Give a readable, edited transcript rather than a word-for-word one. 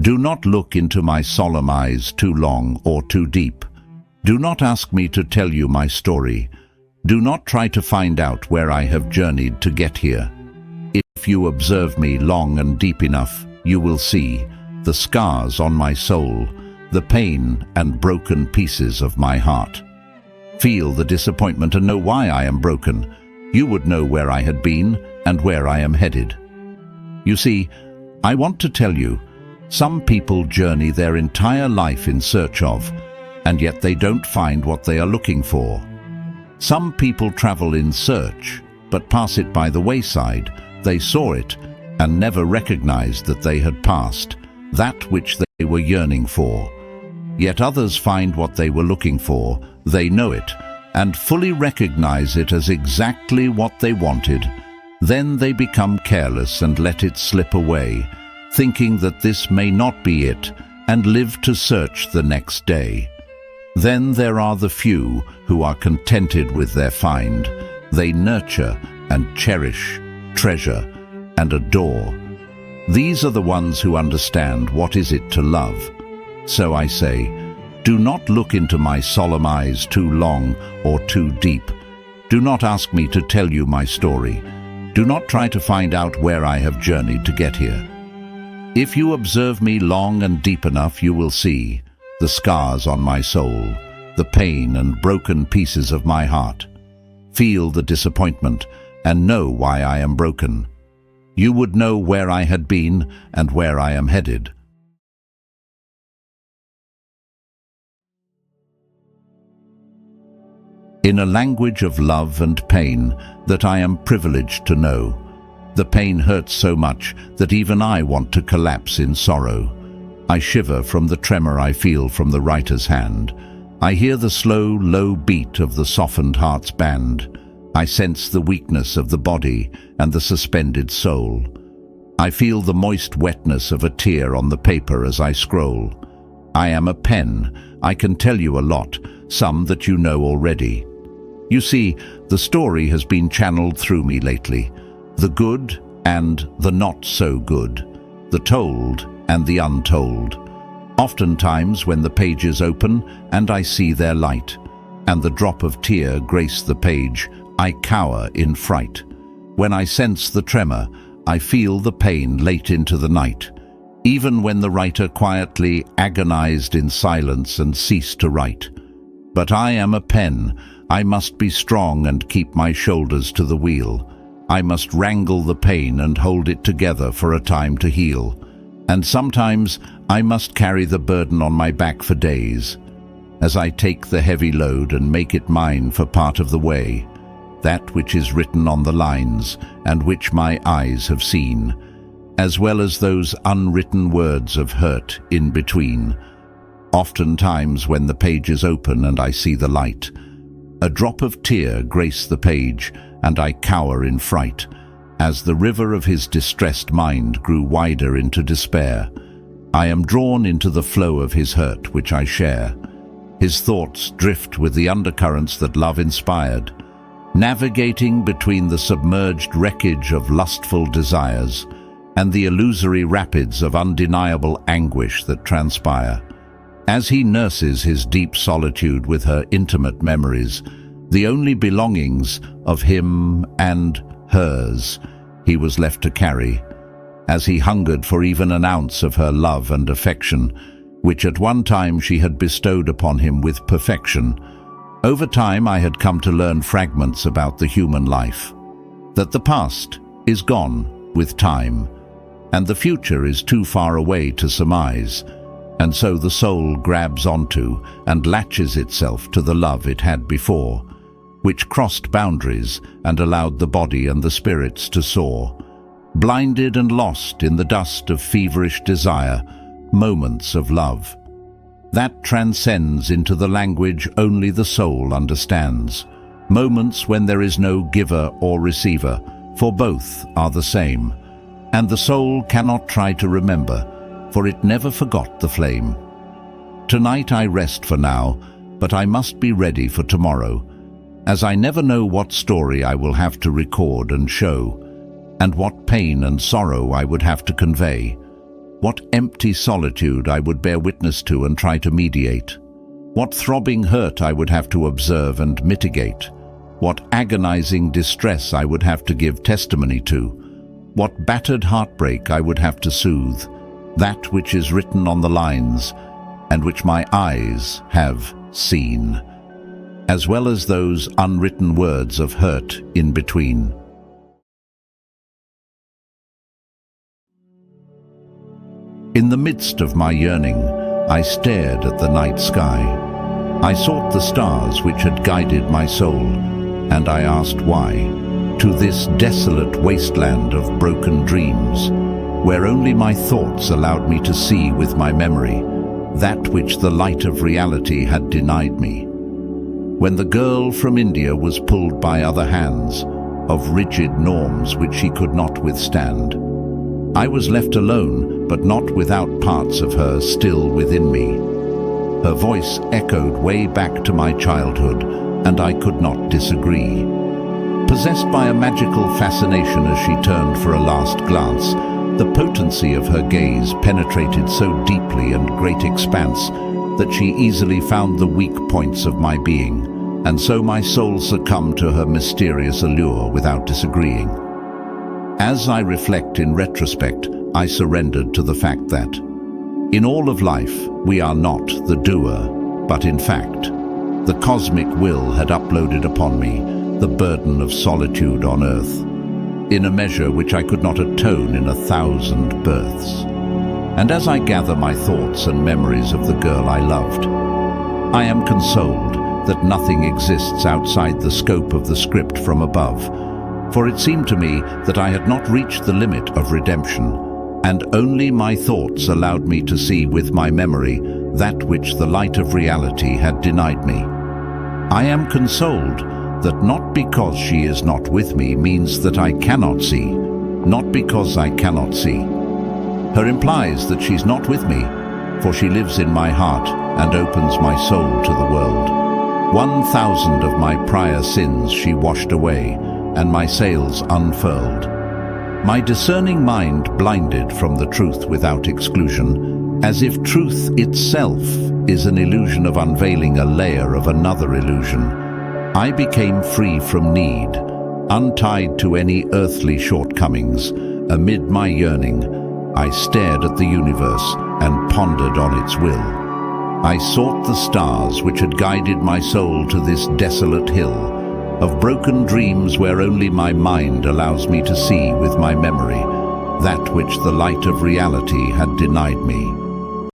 Do not look into my solemn eyes too long or too deep. Do not ask me to tell you my story. Do not try to find out where I have journeyed to get here. If you observe me long and deep enough, you will see the scars on my soul, the pain and broken pieces of my heart. Feel the disappointment and know why I am broken. You would know where I had been and where I am headed. You see, I want to tell you, some people journey their entire life in search of, and yet they don't find what they are looking for. Some people travel in search, but pass it by the wayside. They saw it and never recognized that they had passed that which they were yearning for. Yet others find what they were looking for, they know it, and fully recognize it as exactly what they wanted. Then they become careless and let it slip away, thinking that this may not be it, and live to search the next day. Then there are the few who are contented with their find. They nurture and cherish, treasure and adore. These are the ones who understand what is it to love. So I say, do not look into my solemn eyes too long or too deep. Do not ask me to tell you my story. Do not try to find out where I have journeyed to get here. If you observe me long and deep enough, you will see the scars on my soul, the pain and broken pieces of my heart. Feel the disappointment and know why I am broken. You would know where I had been and where I am headed. In a language of love and pain that I am privileged to know, the pain hurts so much that even I want to collapse in sorrow. I shiver from the tremor I feel from the writer's hand. I hear the slow, low beat of the softened heart's band. I sense the weakness of the body and the suspended soul. I feel the moist wetness of a tear on the paper as I scroll. I am a pen. I can tell you a lot, some that you know already. You see, the story has been channeled through me lately. The good and the not so good, the told and the untold. Oftentimes when the pages open and I see their light, and the drop of tear grace the page, I cower in fright. When I sense the tremor, I feel the pain late into the night, even when the writer quietly agonized in silence and ceased to write. But I am a pen. I must be strong and keep my shoulders to the wheel. I must wrangle the pain and hold it together for a time to heal. And sometimes I must carry the burden on my back for days, as I take the heavy load and make it mine for part of the way, that which is written on the lines and which my eyes have seen, as well as those unwritten words of hurt in between. Oftentimes when the pages open and I see the light, a drop of tear grace the page, and I cower in fright, as the river of his distressed mind grew wider into despair. I am drawn into the flow of his hurt which I share. His thoughts drift with the undercurrents that love inspired, navigating between the submerged wreckage of lustful desires and the illusory rapids of undeniable anguish that transpire. As he nurses his deep solitude with her intimate memories, the only belongings of him and hers he was left to carry, as he hungered for even an ounce of her love and affection, which at one time she had bestowed upon him with perfection. Over time I had come to learn fragments about the human life, that the past is gone with time, and the future is too far away to surmise, and so the soul grabs onto and latches itself to the love it had before, which crossed boundaries and allowed the body and the spirits to soar, blinded and lost in the dust of feverish desire, moments of love. That transcends into the language only the soul understands, moments when there is no giver or receiver, for both are the same, and the soul cannot try to remember, for it never forgot the flame. Tonight I rest for now, but I must be ready for tomorrow, as I never know what story I will have to record and show, and what pain and sorrow I would have to convey. What empty solitude I would bear witness to and try to mediate. What throbbing hurt I would have to observe and mitigate. What agonizing distress I would have to give testimony to. What battered heartbreak I would have to soothe. That which is written on the lines and which my eyes have seen, as well as those unwritten words of hurt in between. In the midst of my yearning, I stared at the night sky. I sought the stars which had guided my soul, and I asked why, to this desolate wasteland of broken dreams, where only my thoughts allowed me to see with my memory that which the light of reality had denied me. When the girl from India was pulled by other hands, of rigid norms which she could not withstand, I was left alone, but not without parts of her still within me. Her voice echoed way back to my childhood, and I could not disagree. Possessed by a magical fascination as she turned for a last glance, the potency of her gaze penetrated so deeply and great expanse that she easily found the weak points of my being, and so my soul succumbed to her mysterious allure without disagreeing. As I reflect in retrospect, I surrendered to the fact that, in all of life, we are not the doer, but in fact, the cosmic will had uploaded upon me the burden of solitude on earth, in a measure which I could not atone in 1,000 births. And as I gather my thoughts and memories of the girl I loved, I am consoled that nothing exists outside the scope of the script from above, for it seemed to me that I had not reached the limit of redemption, and only my thoughts allowed me to see with my memory that which the light of reality had denied me. I am consoled that not because she is not with me means that I cannot see, not because I cannot see. Her implies that she's not with me, for she lives in my heart and opens my soul to the world. 1,000 of my prior sins she washed away, and my sails unfurled. My discerning mind blinded from the truth without exclusion, as if truth itself is an illusion of unveiling a layer of another illusion. I became free from need, untied to any earthly shortcomings. Amid my yearning, I stared at the universe and pondered on its will. I sought the stars which had guided my soul to this desolate hill, of broken dreams where only my mind allows me to see with my memory that which the light of reality had denied me.